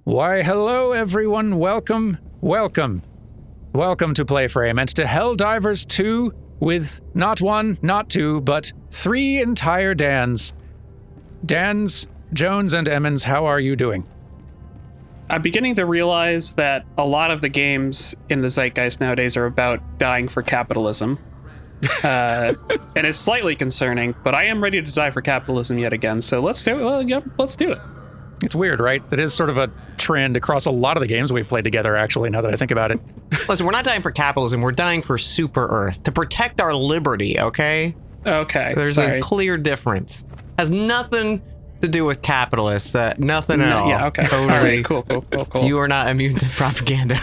Why, hello everyone, welcome to PlayFrame and to Helldivers 2 with not one, not two, but 3 entire DANS. DANS, Jones, and Emmons, how are you doing? I'm beginning to realize that a lot of the games in the zeitgeist nowadays are about dying for capitalism. And it's slightly concerning, but I am ready to die for capitalism yet again, so let's do it. Well, yep, let's do it. It's weird, right? That is sort of a trend across a lot of the games we've played together, actually, now that I think about it. Listen, we're not dying for capitalism, we're dying for Super Earth, to protect our liberty, okay? Okay, There's a clear difference. Has nothing to do with capitalists, nothing at all. Yeah, okay. Totally. All right, cool. You are not immune to propaganda.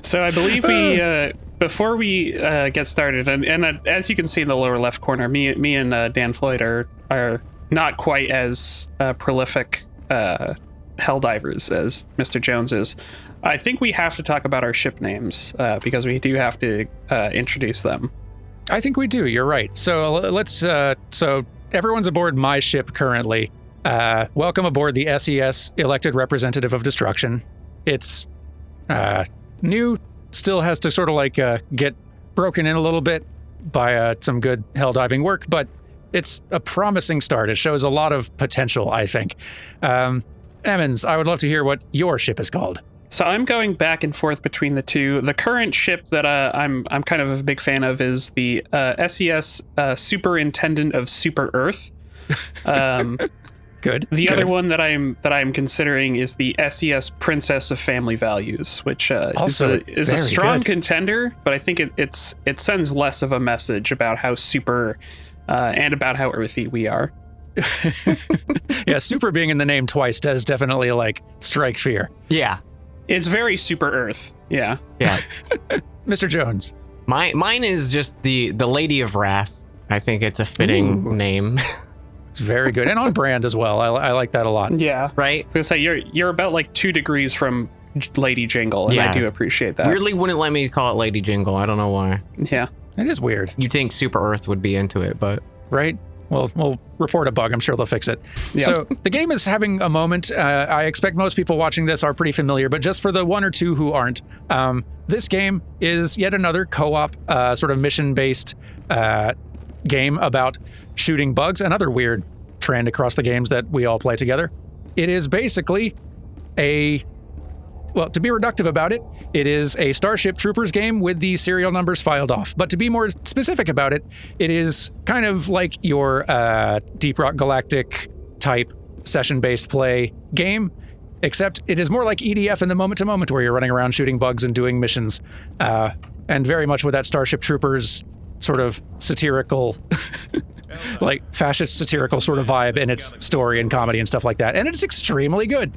So I believe we, before we get started, and as you can see in the lower left corner, me and Dan Floyd are not quite as prolific Helldivers as Mr. Jones is. I think we have to talk about our ship names because we do have to introduce them. I think we do, you're right. So let's, so everyone's aboard my ship currently. Welcome aboard the SES, Elected Representative of Destruction. It's new, still has to sort of like get broken in a little bit by some good helldiving work, but it's a promising start. It shows a lot of potential, I think. Emmons, I would love to hear what your ship is called. So I'm going back and forth between the two. The current ship that I'm kind of a big fan of is the SES Superintendent of Super Earth. Good. The other one that I'm considering is the SES Princess of Family Values, which is a strong contender, but I think it sends less of a message about how super and about how earthy we are. Yeah, super being in the name twice does definitely like strike fear. Yeah. It's very super Earth. Yeah. Yeah. Mr. Jones. Mine is just the Lady of Wrath. I think it's a fitting name. It's very good and on brand as well. I like that a lot. Yeah. Right? I was gonna say you're about like 2 degrees from Lady Jingle, and I do appreciate that. Weirdly wouldn't let me call it Lady Jingle. I don't know why. Yeah. It is weird. You'd think Super Earth would be into it, but... Right? Well, we'll report a bug. I'm sure they'll fix it. Yep. So the game is having a moment. I expect most people watching this are pretty familiar, but just for the 1 or 2 who aren't, this game is yet another co-op sort of mission-based game about shooting bugs, another weird trend across the games that we all play together. It is basically well, to be reductive about it, it is a Starship Troopers game with the serial numbers filed off. But to be more specific about it, it is kind of like your Deep Rock Galactic type session-based play game, except it is more like EDF in the moment-to-moment where you're running around shooting bugs and doing missions, and very much with that Starship Troopers sort of satirical, like fascist satirical sort of vibe in its story and comedy and stuff like that. And it's extremely good.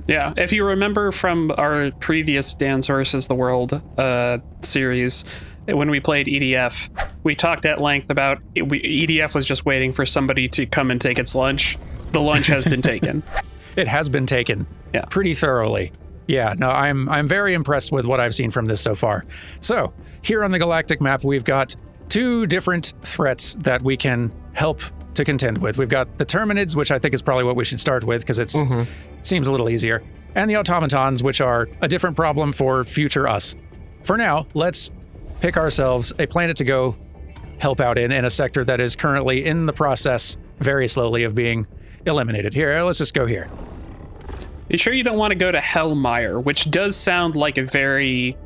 Yeah, if you remember from our previous DANS versus the World series, when we played EDF, we talked at length about EDF was just waiting for somebody to come and take its lunch. The lunch has been taken. It has been taken. Yeah. Pretty thoroughly. Yeah, no, I'm very impressed with what I've seen from this so far. So, here on the galactic map, we've got 2 different threats that we can help to contend with. We've got the Terminids, which I think is probably what we should start with because it seems a little easier, and the Automatons, which are a different problem for future us. For now, let's pick ourselves a planet to go help out in a sector that is currently in the process, very slowly, of being eliminated. Here, let's just go here. You sure you don't want to go to Hellmire, which does sound like a very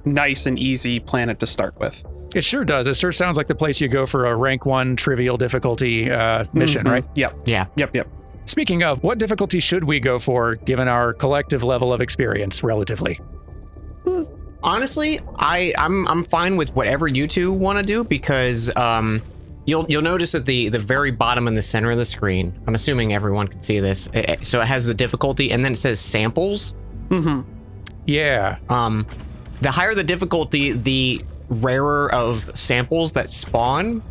nice and easy planet to start with? It sure does. It sure sounds like the place you go for a rank 1 trivial difficulty mission, right? Yep. Yeah. Yep. Speaking of, what difficulty should we go for given our collective level of experience relatively? Honestly, I'm fine with whatever you two want to do because you'll notice at the very bottom in the center of the screen, I'm assuming everyone can see this, so it has the difficulty and then it says samples. Yeah. The higher the difficulty, the rarer of samples that spawn.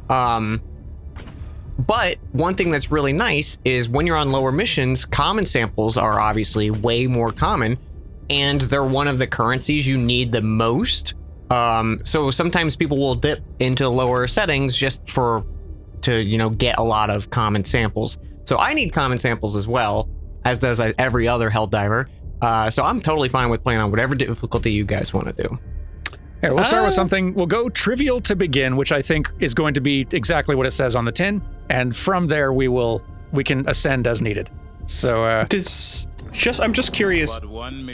But one thing that's really nice is when you're on lower missions, common samples are obviously way more common, and they're one of the currencies you need the most. So sometimes people will dip into lower settings just to get a lot of common samples. So I need common samples as well, as does every other Helldiver. So I'm totally fine with playing on whatever difficulty you guys want to do. Here, we'll start with something. We'll go trivial to begin, which I think is going to be exactly what it says on the tin. And from there, we can ascend as needed. So, I'm just curious.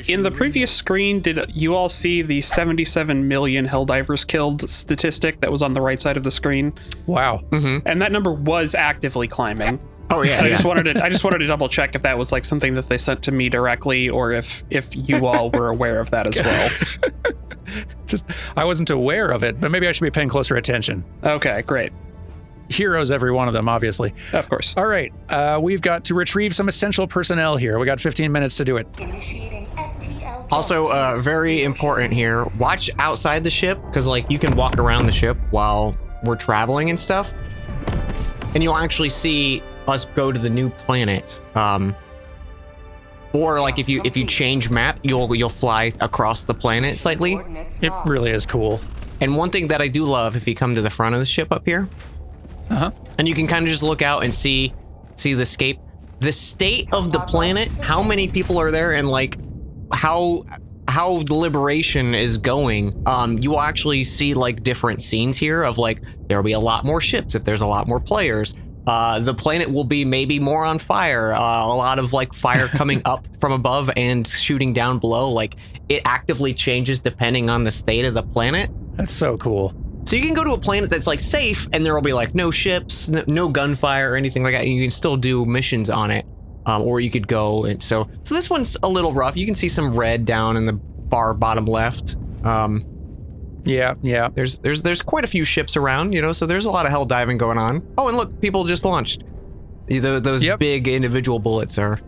In the previous screen, did you all see the 77 million Helldivers killed statistic that was on the right side of the screen? Wow. Mm-hmm. And that number was actively climbing. Oh yeah. I just wanted to double check if that was like something that they sent to me directly, or if you all were aware of that as well. I wasn't aware of it, but maybe I should be paying closer attention. Okay, great. Heroes, every one of them, obviously. Of course. All right, we've got to retrieve some essential personnel here. We got 15 minutes to do it. Also, very important here, watch outside the ship, because like you can walk around the ship while we're traveling and stuff, and you'll actually see us go to the new planet. Or like if you change map, you'll fly across the planet slightly. It really is cool. And one thing that I do love, if you come to the front of the ship up here, and you can kind of just look out and see the scape, the state of the planet, how many people are there, and like how the liberation is going. You will actually see like different scenes here of like there'll be a lot more ships if there's a lot more players. The planet will be maybe more on fire. A lot of like fire coming up from above and shooting down below. Like it actively changes depending on the state of the planet. That's so cool. So you can go to a planet that's like safe, and there will be like no ships, no gunfire or anything like that. And you can still do missions on it, or you could go. And so this one's a little rough. You can see some red down in the far bottom left. Yeah. There's quite a few ships around, you know, so there's a lot of hell diving going on. Oh, and look, people just launched. Those big individual bullets are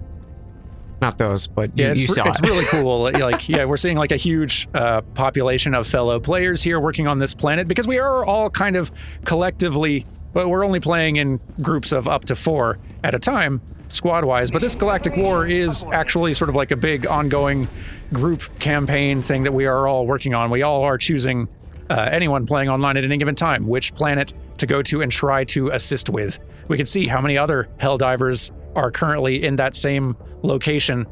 not those, but you saw it. It's really cool. Like, yeah, we're seeing like a huge population of fellow players here working on this planet, because we are all kind of collectively, but we're only playing in groups of up to 4 at a time, squad-wise. But this Galactic War is actually sort of like a big ongoing group campaign thing that we are all working on. We all are choosing anyone playing online at any given time which planet to go to and try to assist with. We can see how many other Helldivers are currently in that same location,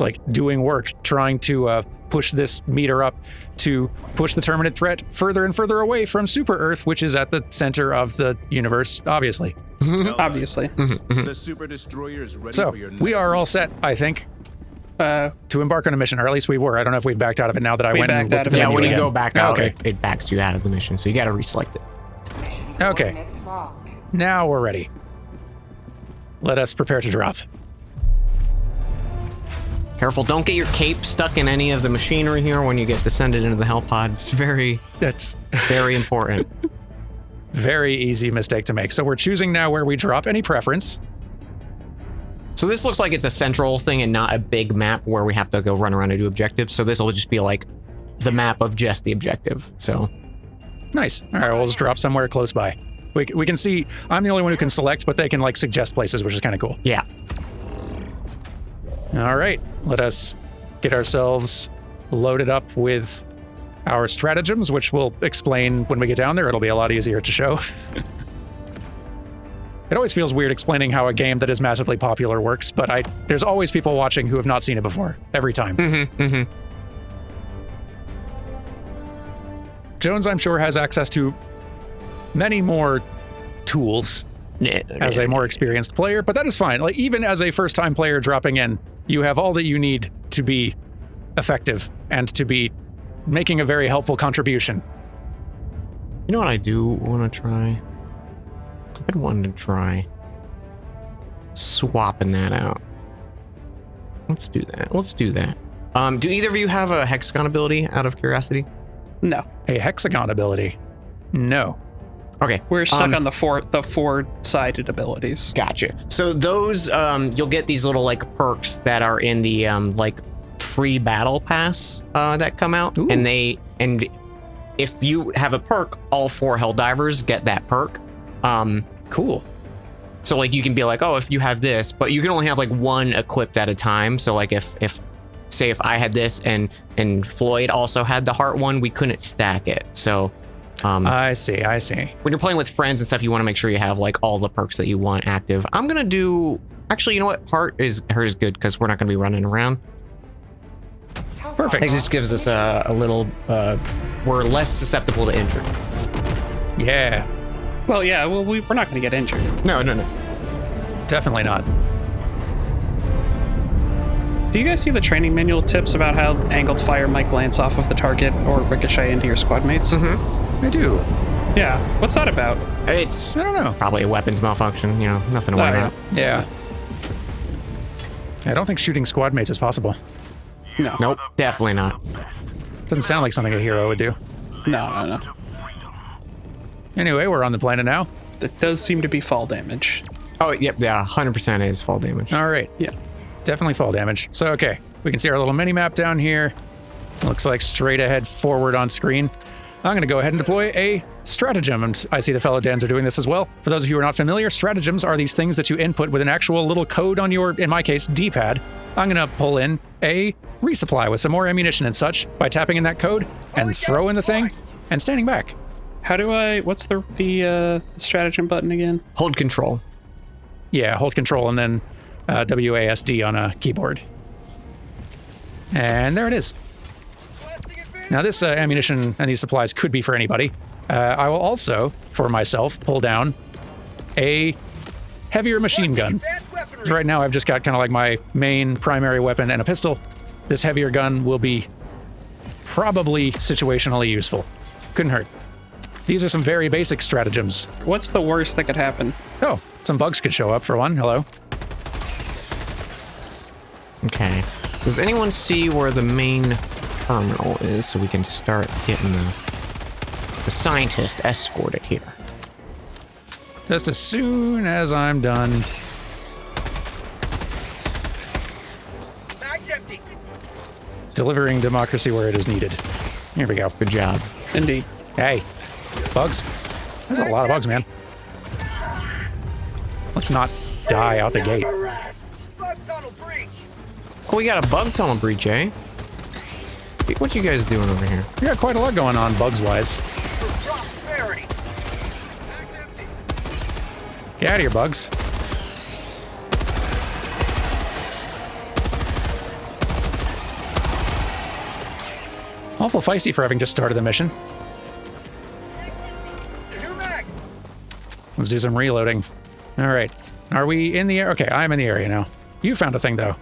like doing work, trying to push this meter up to push the Terminate threat further and further away from Super Earth, which is at the center of the universe, obviously. Obviously. The super destroyer is ready So for your we are all set, I think, to embark on a mission, or at least we were. I don't know if we've backed out of it now that I went and looked at the Yeah, menu when you again. go back out, Okay. it backs you out of the mission, so you got to reselect it. Okay. Now we're ready. Let us prepare to drop. Careful, don't get your cape stuck in any of the machinery here when you get descended into the hell pod. It's very important. Very easy mistake to make. So we're choosing now where we drop. Any preference? So this looks like it's a central thing and not a big map where we have to go run around and do objectives. So this will just be like the map of just the objective. So Nice. All right, we'll just drop somewhere close by. We can see, I'm the only one who can select, but they can like suggest places, which is kind of cool. yeah. All right, let us get ourselves loaded up with our stratagems, which we'll explain when we get down there. It'll be a lot easier to show. It always feels weird explaining how a game that is massively popular works, but there's always people watching who have not seen it before, every time. Jones, I'm sure, has access to many more tools as a more experienced player, but that is fine. Like, even as a first-time player dropping in, you have all that you need to be effective and to be making a very helpful contribution. You know what I do want to try? I've been wanting to try swapping that out. Let's do that. Do either of you have a hexagon ability, out of curiosity? No. A hexagon ability? No. Okay. We're stuck on the four-sided abilities. Gotcha. So those, you'll get these little like perks that are in the like free battle pass that come out. Ooh. And if you have a perk, all 4 Helldivers get that perk. Cool. So like you can be like, oh, if you have this, but you can only have like 1 equipped at a time. So like if I had this and Floyd also had the heart one, we couldn't stack it. So I see. I see. When you're playing with friends and stuff, you want to make sure you have like all the perks that you want active. I'm gonna do. Actually, you know what? Hers is good because we're not gonna be running around. Perfect. It just gives us a little. We're less susceptible to injury. Yeah. Well, yeah, well, we're not going to get injured. No. Definitely not. Do you guys see the training manual tips about how angled fire might glance off of the target or ricochet into your squad mates? Mm-hmm. I do. Yeah. What's that about? It's I don't know. probably a weapons malfunction. You know, nothing to worry about. Yeah. I don't think shooting squad mates is possible. No. Nope, definitely not. Doesn't sound like something a hero would do. No. Anyway, we're on the planet now. It does seem to be fall damage. Oh, yep, yeah, 100% is fall damage. All right. Yeah. Definitely fall damage. So, okay. We can see our little mini map down here. Looks like straight ahead forward on screen. I'm going to go ahead and deploy a stratagem, and I see the fellow DANS are doing this as well. For those of you who are not familiar, stratagems are these things that you input with an actual little code on your, in my case, D-pad. I'm going to pull in a resupply with some more ammunition and such by tapping in that code and throw in the thing and standing back. How do I... What's the stratagem button again? Hold control. Yeah, hold control and then WASD on a keyboard. And there it is. Now this ammunition and these supplies could be for anybody. I will also, for myself, pull down a heavier machine gun. So right now I've just got kind of like my main primary weapon and a pistol. This heavier gun will be probably situationally useful. Couldn't hurt. These are some very basic stratagems. What's the worst that could happen? Oh, some bugs could show up for one. Hello. Okay. Does anyone see where the main terminal is so we can start getting the scientist escorted here? Just as soon as I'm done. Delivering democracy where it is needed. Here we go. Good job. Indeed. Hey, bugs. There's a lot of bugs, man. Let's not die out the gate. Oh, we got a bug tunnel breach, eh? What you guys doing over here? We got quite a lot going on, bugs-wise. Get out of here, bugs. Awful feisty for having just started the mission. Let's do some reloading. All right. Are we in the area? Okay, I'm in the area now. You found a thing, though.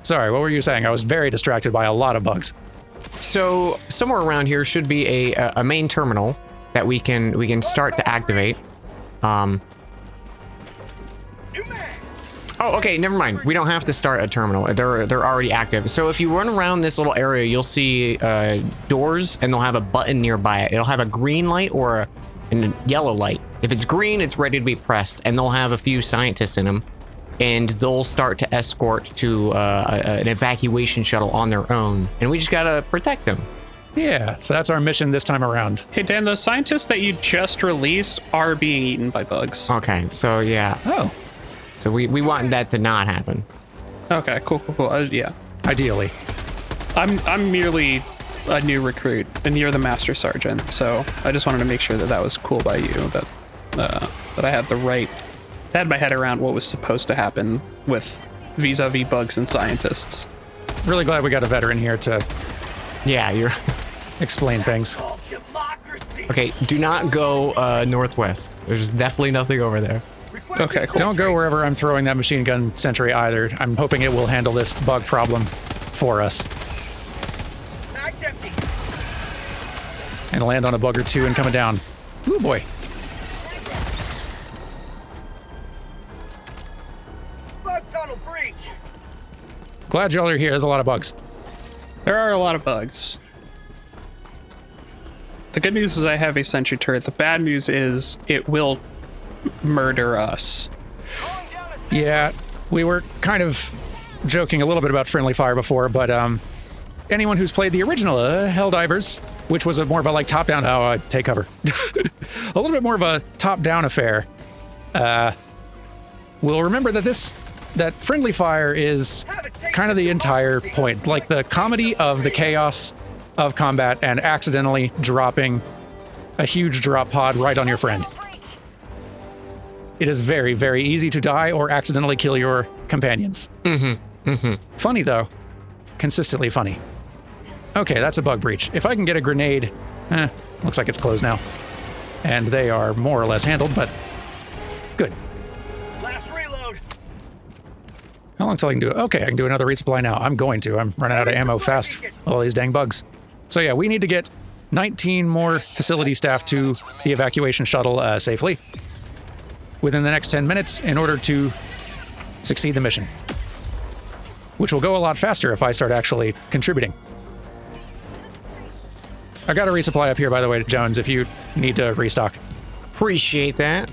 Sorry, what were you saying? I was very distracted by a lot of bugs. So somewhere around here should be a main terminal that we can start to activate. Oh, okay, never mind. We don't have to start a terminal. They're already active. So if you run around this little area, you'll see doors, and they'll have a button nearby it. It'll have a green light or a yellow light. If it's green, it's ready to be pressed, and they'll have a few scientists in them, and they'll start to escort to an evacuation shuttle on their own, and we just gotta protect them. Yeah, so that's our mission this time around. Hey, Dan, those scientists that you just released are being eaten by bugs. Okay, so yeah. Oh. So we want that to not happen. Okay, cool. Yeah. Ideally. I'm merely a new recruit, and you're the master sergeant, so I just wanted to make sure that that was cool by you, that I had had my head around what was supposed to happen with vis-a-vis bugs and scientists. Really glad we got a veteran here to Yeah, you're... explain things. Okay, do not go northwest. There's definitely nothing over there. Okay, cool. Don't go wherever I'm throwing that machine gun sentry either. I'm hoping it will handle this bug problem for us. And land on a bug or two and coming down. Ooh, boy. Bug tunnel breach. Glad y'all are here. There's a lot of bugs. There are a lot of bugs. The good news is I have a sentry turret. The bad news is it will murder us. Yeah, we were kind of joking a little bit about friendly fire before, but anyone who's played the original Helldivers, which was more of a like top-down, take cover, a little bit more of a top-down affair, will remember that that friendly fire is kind of the entire point, like the comedy of the chaos of combat and accidentally dropping a huge drop pod right on your friend. It is very, very easy to die or accidentally kill your companions. Funny, though. Consistently funny. Okay, that's a bug breach. If I can get a grenade... looks like it's closed now. And they are more or less handled, but... good. Last reload. How long till I can do it? Okay, I can do another resupply now. I'm going to. I'm running out of ammo fast. All these dang bugs. So yeah, we need to get 19 more facility staff to the evacuation shuttle safely within the next 10 minutes in order to succeed the mission. Which will go a lot faster if I start actually contributing. I got a resupply up here, by the way, Jones, if you need to restock. Appreciate that.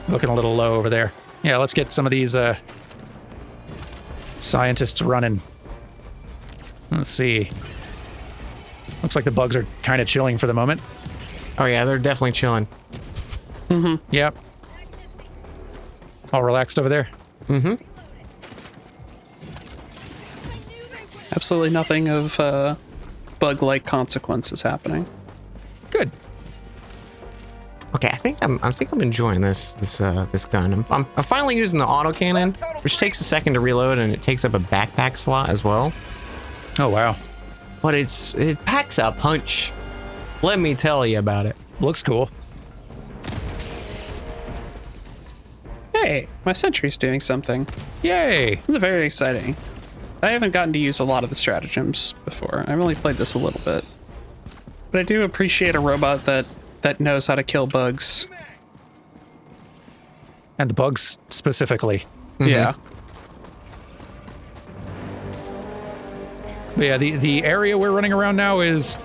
Looking a little low over there. Yeah, let's get some of these scientists running. Let's see. Looks like the bugs are kind of chilling for the moment. Oh yeah, they're definitely chilling. Yep. All relaxed over there? Absolutely nothing of bug-like consequences happening. Good. Okay, I think I'm enjoying this gun. I'm finally using the autocannon, which takes a second to reload, and it takes up a backpack slot as well. Oh, wow. But it packs a punch. Let me tell you about it. Looks cool. Hey, my sentry's doing something. Yay! This is very exciting. I haven't gotten to use a lot of the stratagems before. I've only played this a little bit. But I do appreciate a robot that knows how to kill bugs. And bugs specifically. Yeah. But yeah, the area we're running around now is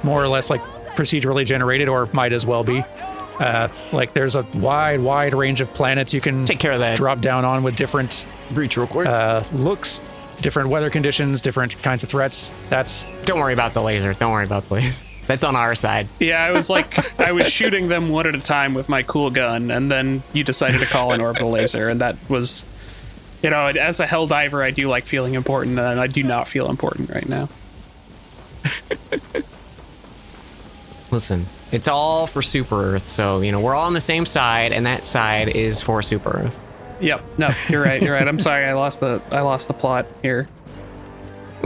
more or less like procedurally generated, or might as well be. Like there's a wide range of planets you can Take care of that. drop down on with different Breach real quick. looks, different weather conditions, different kinds of threats. That's Don't worry about the laser. Don't worry about the laser. That's on our side. Yeah, I was shooting them one at a time with my cool gun, and then you decided to call an orbital laser, and that was, as a Helldiver, I do like feeling important, and I do not feel important right now. Listen, it's all for Super Earth, so we're all on the same side, and that side is for Super Earth. Yep. No, you're right. You're right. I'm sorry. I lost the plot here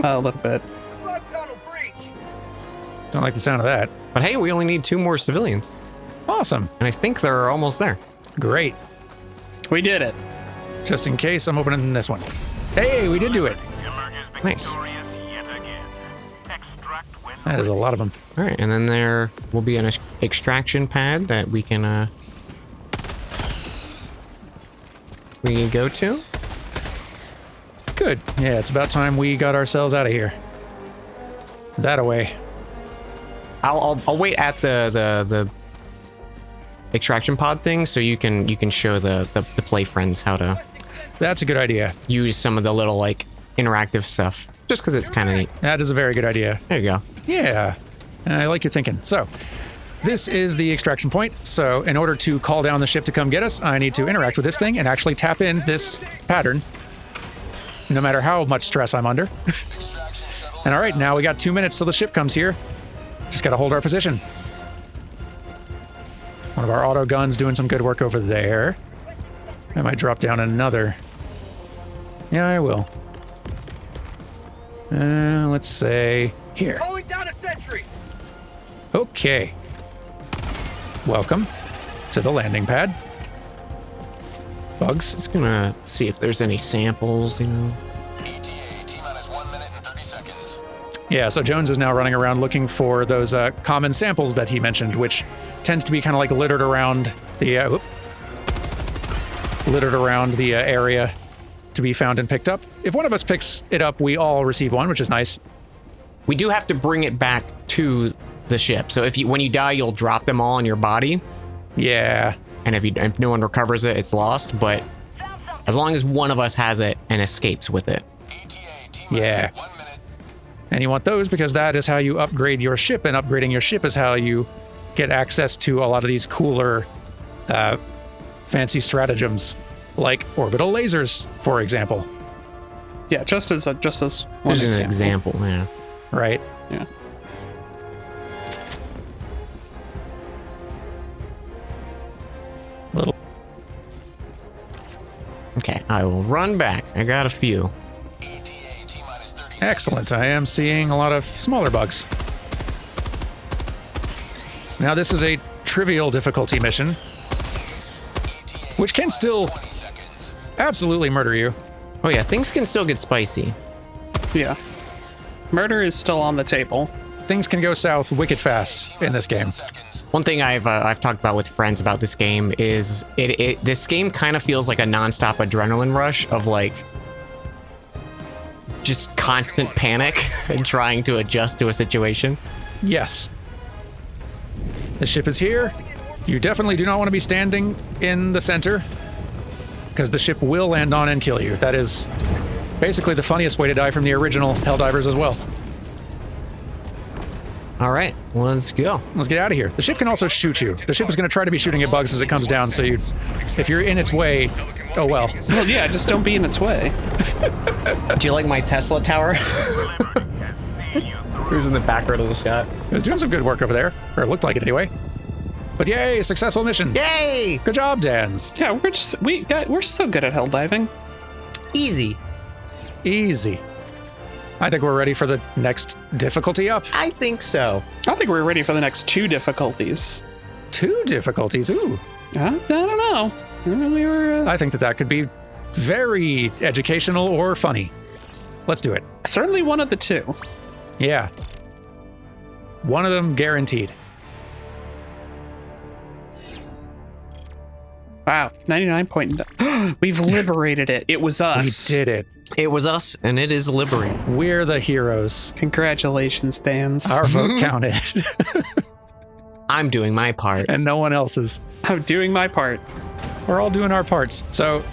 a little bit. Flood tunnel breach. don't like the sound of that. But hey, we only need 2 more civilians, Awesome. and I think they're almost there. Great. We did it. Just in case, I'm opening this one. Hey, we did do it. Nice. That is a lot of them. All right, and then there will be an extraction pad that we can go to. Good. Yeah, it's about time we got ourselves out of here. That away. I'll wait at the extraction pod thing so you can show the play friends how to That's a good idea. use some of the little like interactive stuff. Just because it's kind of neat. That is a very good idea. There you go. Yeah, I like your thinking. So, this is the extraction point. So, in order to call down the ship to come get us, I need to interact with this thing and actually tap in this pattern, no matter how much stress I'm under. And all right, now we got 2 minutes till the ship comes here. Just got to hold our position. One of our auto guns doing some good work over there. I might drop down another. Yeah, I will. Let's say here. Calling down a sentry. Okay. Welcome to the landing pad. Bugs. Just gonna see if there's any samples, ETA, T-minus 1 minute and 30 seconds. Yeah, so Jones is now running around looking for those common samples that he mentioned, which tend to be kind of like littered around the area to be found and picked up. If one of us picks it up, we all receive one, which is nice. We do have to bring it back to the ship. So when you die, you'll drop them all on your body, Yeah. and if no one recovers it, it's lost. But as long as one of us has it and escapes with it. ETA, Yeah. T-minus 1 minute. And you want those because that is how you upgrade your ship, and upgrading your ship is how you get access to a lot of these cooler, fancy stratagems, like orbital lasers, for example. Yeah, just as one Just an example, yeah. Right? Yeah. Okay, I will run back. I got a few. ETA T-minus 30 Excellent. I am seeing a lot of smaller bugs. Now this is a trivial difficulty mission, which can still absolutely murder you. Oh yeah, things can still get spicy. Yeah. Murder is still on the table. Things can go south wicked fast in this game. One thing I've talked about with friends about this game is this game kind of feels like a nonstop adrenaline rush of like just constant panic and trying to adjust to a situation. Yes. The ship is here. You definitely do not want to be standing in the center, because the ship will land on and kill you. That is basically the funniest way to die from the original Helldivers as well. All right, let's go. Let's get out of here. The ship can also shoot you. The ship is going to try to be shooting at bugs as it comes down, so if you're in its way, oh well. Well, yeah, just don't be in its way. Do you like my Tesla tower? Who's in the background of the shot? It was doing some good work over there, or it looked like it anyway. But yay, successful mission. Yay! Good job, DANS. Yeah, we're so good at hell diving. Easy. Easy. I think we're ready for the next difficulty up. I think so. I think we're ready for the next 2 difficulties. 2 difficulties, ooh. I don't know. We were I think that could be very educational or funny. Let's do it. certainly one of the 2. Yeah. One of them guaranteed. Wow, 99 We've liberated it. It was us. We did it. It was us, and it is liberating. We're the heroes. Congratulations, DANS. Our vote counted. I'm doing my part. And no one else's. I'm doing my part. We're all doing our parts. So,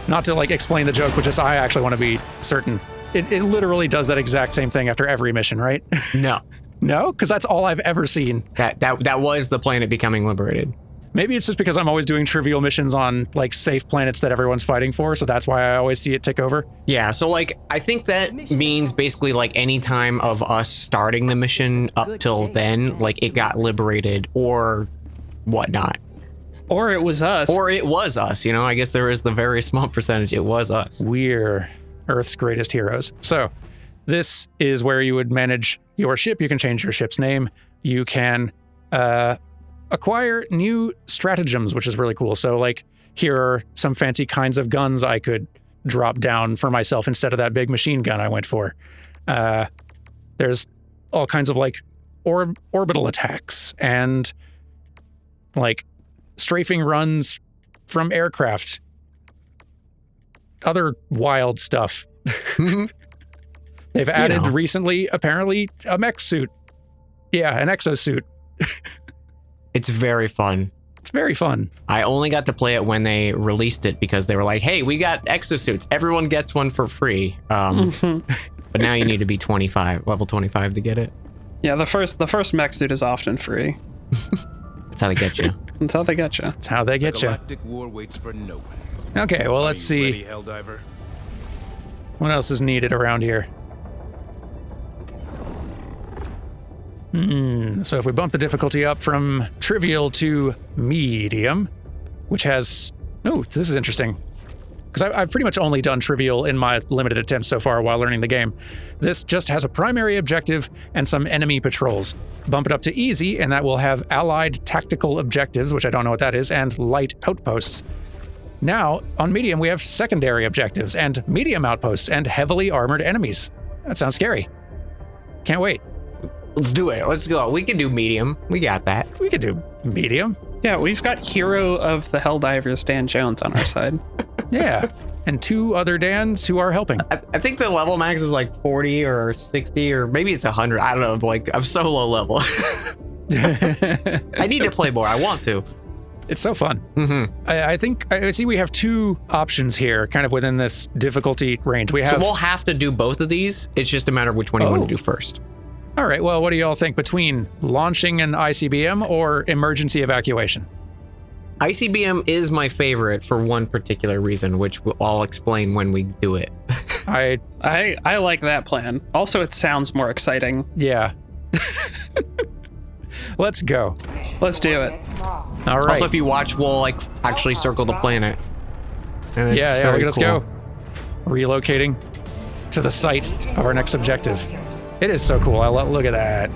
not to like explain the joke, but just I actually want to be certain. It literally does that exact same thing after every mission, right? No. No? Because that's all I've ever seen. That was the planet becoming liberated. Maybe it's just because I'm always doing trivial missions on like safe planets that everyone's fighting for, so that's why I always see it tick over. Yeah, so like I think that means basically like any time of us starting the mission up till then, like it got liberated or whatnot. Or it was us. Or it was us, you know, I guess there is the very small percentage it was us. We're Earth's greatest heroes. So this is where you would manage your ship. You can change your ship's name. You can acquire new stratagems, which is really cool. So like here are some fancy kinds of guns I could drop down for myself instead of that big machine gun I went for. There's all kinds of like orbital attacks and like strafing runs from aircraft. Other wild stuff. They've added recently, apparently, a mech suit. Yeah, an exosuit. It's very fun. It's very fun. I only got to play it when they released it because they were like, hey, we got exosuits. Everyone gets one for free. But now you need to be level 25 to get it. Yeah, the first mech suit is often free. That's how they get you. That's how they get you. That's how they get you. Galactic war waits for no one. Okay, well, let's see Ready, Helldiver? what else is needed around here. So if we bump the difficulty up from trivial to medium, which has... Oh, this is interesting. Because I've pretty much only done trivial in my limited attempts so far while learning the game. This just has a primary objective and some enemy patrols. Bump it up to easy, and that will have allied tactical objectives, which I don't know what that is, and light outposts. Now, on medium, we have secondary objectives and medium outposts and heavily armored enemies. That sounds scary. Can't wait. Let's do it. Let's go. We can do medium. We got that. We could do medium. Yeah, we've got hero of the Helldivers, Dan Jones, on our side. Yeah. And 2 other Dans who are helping. I think the level max is like 40 or 60 or maybe it's 100. I don't know. Like I'm so low level. I need to play more. I want to. It's so fun. I think I see we have 2 options here, kind of within this difficulty range. We have. So we'll have to do both of these. It's just a matter of which one you want to do first. All right. Well, what do y'all think between launching an ICBM or emergency evacuation? ICBM is my favorite for one particular reason, which I'll explain when we do it. I like that plan. Also, it sounds more exciting. Yeah. Let's go. Let's do it. All right. Also, if you watch, we'll like actually circle the planet. And it's Yeah, very look at us cool. go. Relocating to the site of our next objective. It is so cool. Look at that.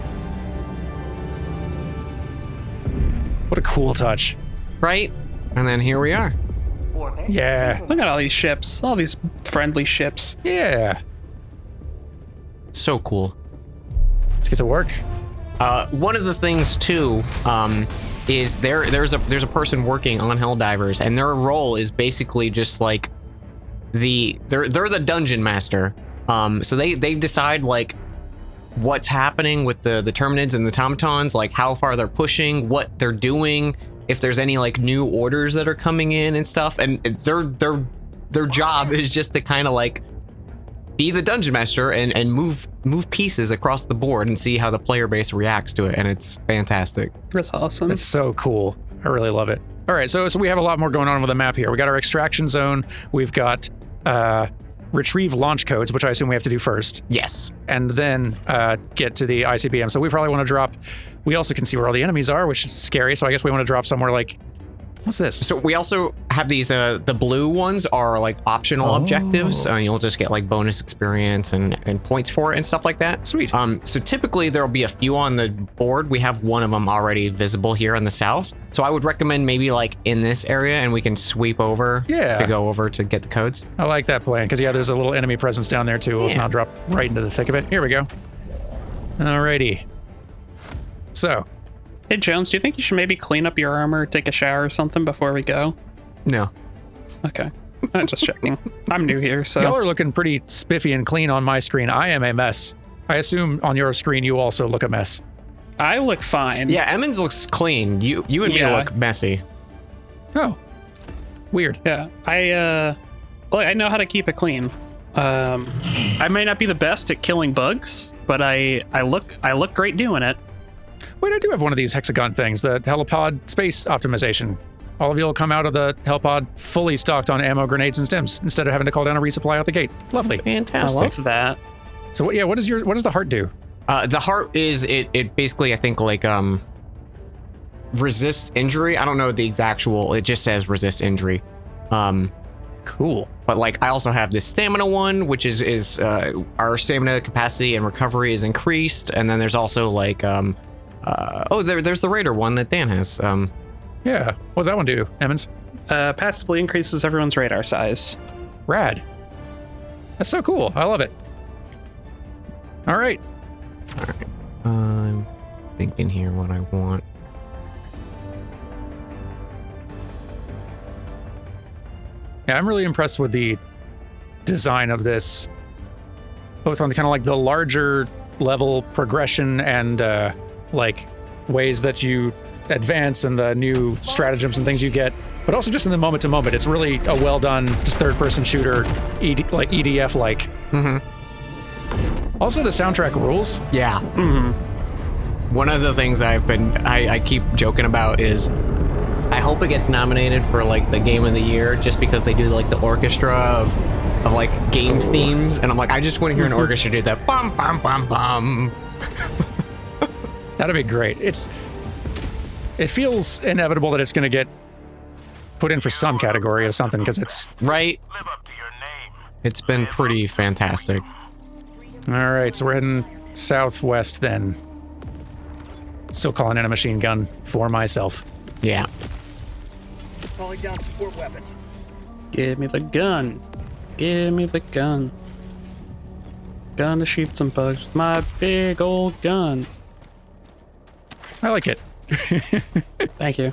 What a cool touch. Right? And then here we are. Yeah. Look at all these ships, all these friendly ships. Yeah. So cool. Let's get to work. One of the things too is there's a person working on Helldivers, and their role is basically just like they're the dungeon master. So they decide like what's happening with the Terminids and the Automatons, like how far they're pushing, what they're doing, if there's any like new orders that are coming in and stuff. And their job is just to kind of like be the dungeon master and move pieces across the board and see how the player base reacts to it, and it's fantastic. That's awesome. It's so cool. I really love it. All right, so we have a lot more going on with the map here. We got our extraction zone. We've got retrieve launch codes, which I assume we have to do first, Yes. and then get to the ICBM. So we probably want to drop. We also can see where all the enemies are, which is scary. So I guess we want to drop somewhere like, what's this? So we also have these, the blue ones are like optional objectives. You'll just get like bonus experience and points for it and stuff like that. Sweet. So typically there'll be a few on the board. We have one of them already visible here in the south. So I would recommend maybe like in this area, and we can sweep over to go over to get the codes. I like that plan, because yeah, there's a little enemy presence down there too. Let's not drop right into the thick of it. Here we go. Alrighty. So, Hey, Jones, do you think you should maybe clean up your armor, take a shower or something before we go? No. Okay. I'm just checking. I'm new here, so. y'all are looking pretty spiffy and clean on my screen. I am a mess. I assume on your screen you also look a mess. I look fine. Yeah, Emmons looks clean. You and me Yeah. look messy. Oh. Weird. Yeah. I know how to keep it clean. I may not be the best at killing bugs, but I look great doing it. Wait, I do have one of these hexagon things, the helipod space optimization. All of you will come out of the helipod fully stocked on ammo, grenades, and stims instead of having to call down a resupply out the gate. Lovely. I Fantastic. love that. So what does the heart do? The heart is it basically, I think, like resist injury. I don't know the actual, it just says resist injury. Cool. But like I also have this stamina one, which is our stamina capacity and recovery is increased, and then there's also like there's the Raider one that Dan has. Yeah. What does that one do, Emmons? Passively increases everyone's radar size. Rad. That's so cool. I love it. All right. I'm thinking here what I want. Yeah, I'm really impressed with the design of this, both on the kind of like the larger level progression and like ways that you advance and the new stratagems and things you get, but also just in the moment to moment. It's really a well done, just third person shooter, like EDF like. Also, the soundtrack rules. Yeah. One of the things I keep joking about is I hope it gets nominated for like the game of the year, just because they do like the orchestra of like game themes, and I'm like, I just want to hear an orchestra do that bum bum bum bum. That'd be great. It feels inevitable that it's going to get put in for some category or something, because it's Right? Live up to your name. It's been pretty fantastic. all right. So we're heading southwest then. Still calling in a machine gun for myself. Yeah. Calling down support weapon. Give me the gun. Give me the gun. Gun to shoot some bugs with my big old gun. I like it. Thank you.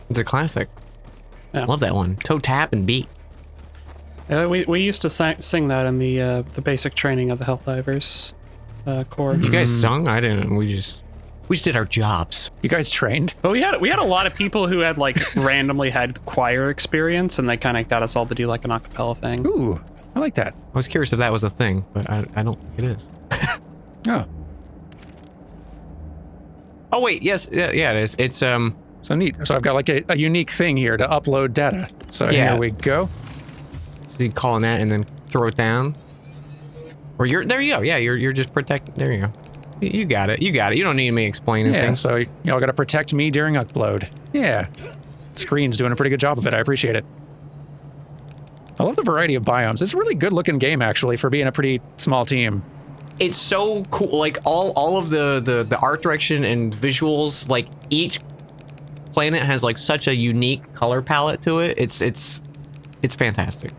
It's a classic. Yeah. Love that one. Toe tap and beat. We used to sing that in the basic training of the Helldivers corps. You guys sung? I didn't. We just did our jobs. You guys trained? But we had a lot of people who had like randomly had choir experience, and they kind of got us all to do like an a cappella thing. Ooh, I like that. I was curious if that was a thing, but I don't think it is. Oh, Oh wait, yes, yeah, it is. It's so neat. So I've got like a unique thing here to upload data. So Yeah. here we go. so you call on that and then throw it down. Or you're there. You go. Yeah, you're just protecting. There you go. You got it. You got it. You don't need me explaining Yeah, things. so y'all got to protect me during upload. Yeah. Screen's doing a pretty good job of it. I appreciate it. I love the variety of biomes. It's a really good looking game, actually, for being a pretty small team. It's so cool. Like all of the art direction and visuals, like each planet has like such a unique color palette to it. It's fantastic.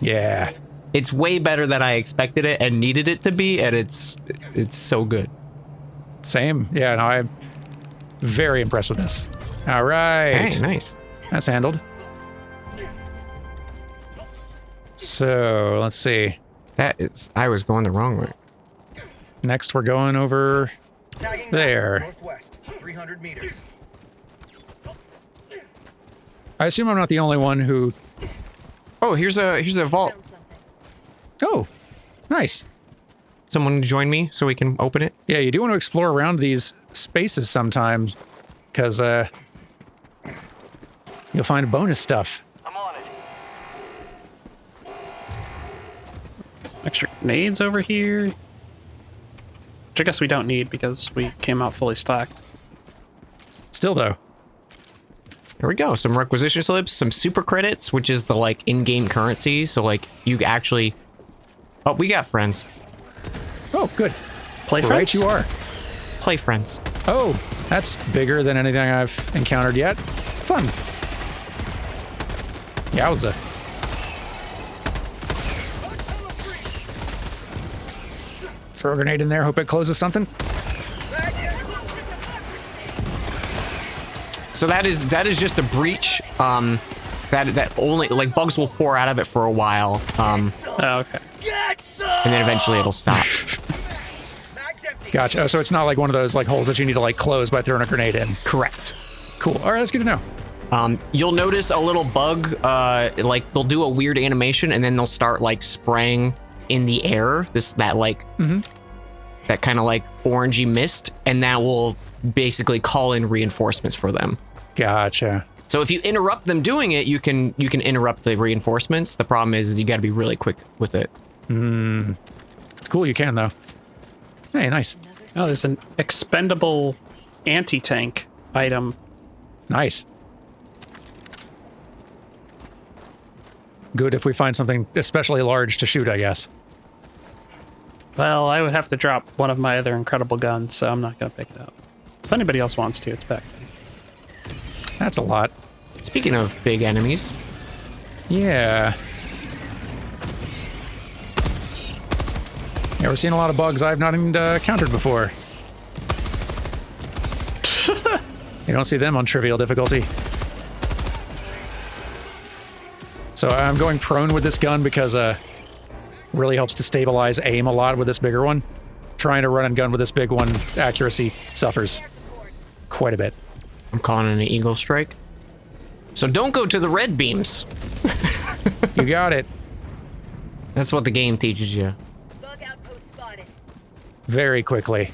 Yeah. It's way better than I expected it and needed it to be, and it's so good. Same. Yeah, no, I'm very impressed with this. All right. Hey, nice. That's handled. So, let's see. I was going the wrong way. Next, we're going over Tagging there. northwest, 300 meters. I assume I'm not the only one who... Oh, here's a vault. Oh, nice. Someone join me so we can open it. Yeah, you do want to explore around these spaces sometimes, because you'll find bonus stuff. I'm on it. Extra grenades over here. Which I guess we don't need because we came out fully stocked. Still, though. There we go. Some requisition slips, some super credits, which is the like in-game currency. So like you actually... Oh, we got friends. Oh, good. Play Right friends? you are. Play friends. Oh, that's bigger than anything I've encountered yet. Fun. Yowza. Throw a grenade in there, hope it closes something. So that is just a breach. That only like bugs will pour out of it for a while. Oh, okay. And then eventually it'll stop. Gotcha. Oh, so it's not like one of those like holes that you need to like close by throwing a grenade in. Correct. Cool. All right, that's good to know. You'll notice a little bug. Like they'll do a weird animation and then they'll start like spraying in the air. That kind of like orangey mist, and that will basically call in reinforcements for them. Gotcha. So if you interrupt them doing it, you can interrupt the reinforcements. The problem is you got to be really quick with it. Cool, you can though. Hey, nice. Oh, there's an expendable anti-tank item. Nice. Good if we find something especially large to shoot, I guess. Well, I would have to drop one of my other incredible guns, so I'm not going to pick it up. If anybody else wants to, it's back there. That's a lot. Speaking of big enemies, Yeah. Yeah, we're seeing a lot of bugs I've not even encountered before. You don't see them on trivial difficulty. So I'm going prone with this gun because really helps to stabilize aim a lot with this bigger one. Trying to run and gun with this big one, accuracy suffers quite a bit. I'm calling it an eagle strike. So don't go to the red beams. You got it. That's what the game teaches you. Bug outpost spotted. Very quickly.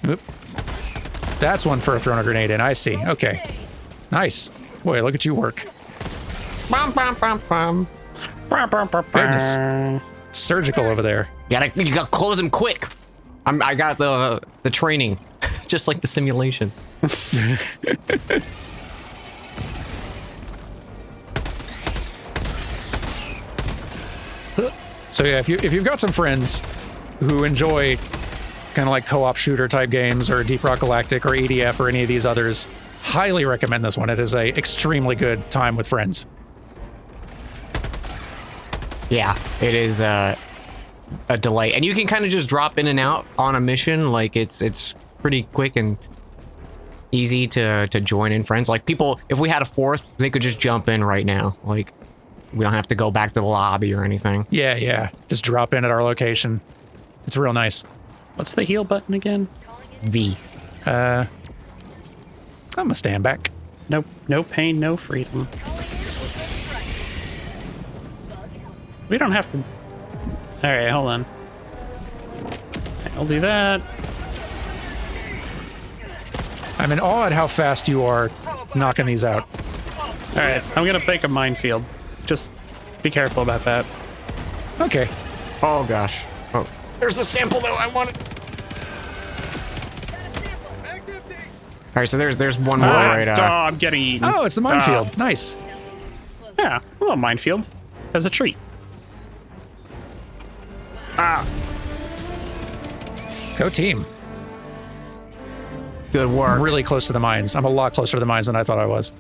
Oop. That's one for throwing a grenade in. I see. Okay. Nice. Boy, look at you work. Bum, bum, bum, bum. Goodness. Surgical over there. You gotta close them quick. I got the training, just like the simulation. So yeah, if you've got some friends who enjoy kind of like co-op shooter type games or Deep Rock Galactic or EDF or any of these others, highly recommend this one. It is a extremely good time with friends. Yeah, it is a delight, and you can kind of just drop in and out on a mission. Like it's pretty quick and easy to join in friends. Like people, if we had a fourth, they could just jump in right now. Like we don't have to go back to the lobby or anything. Yeah. Just drop in at our location. It's real nice. What's the heal button again? V. I'm gonna stand back. No pain, no freedom. We don't have to... Alright, hold on. I'll do that. I'm in awe at how fast you are knocking these out. Alright, I'm gonna make a minefield. Just be careful about that. Okay. Oh gosh. Oh, there's a sample though. I want it. All right, so there's one more right. I'm getting eaten. Oh, it's the minefield. Nice. Yeah, Oh, minefield as a treat. Ah. Go team. Good work. I'm really close to the mines. I'm a lot closer to the mines than I thought I was.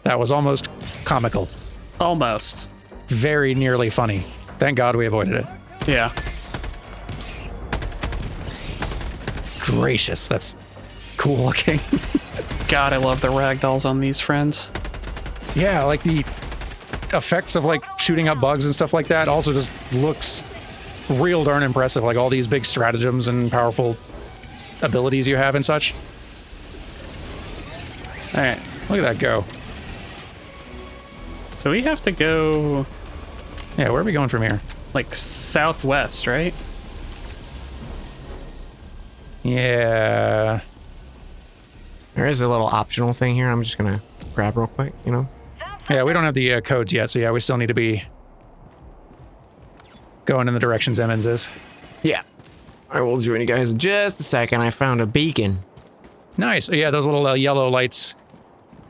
That was almost comical. Almost. Very nearly funny. Thank God we avoided it. Yeah. Gracious, that's cool looking. God, I love the ragdolls on these friends. Yeah, like the effects of like shooting up bugs and stuff like that also just looks real darn impressive. Like all these big stratagems and powerful abilities you have and such. All right. Look at that go. So we have to go Yeah, where are we going from here? like southwest, right? Yeah. There is a little optional thing here. I'm just gonna grab real quick. You know. Yeah, we don't have the codes yet, so yeah, we still need to be going in the directions Emmons is. Yeah. I will join you guys in just a second. I found a beacon. Nice. Yeah, those little yellow lights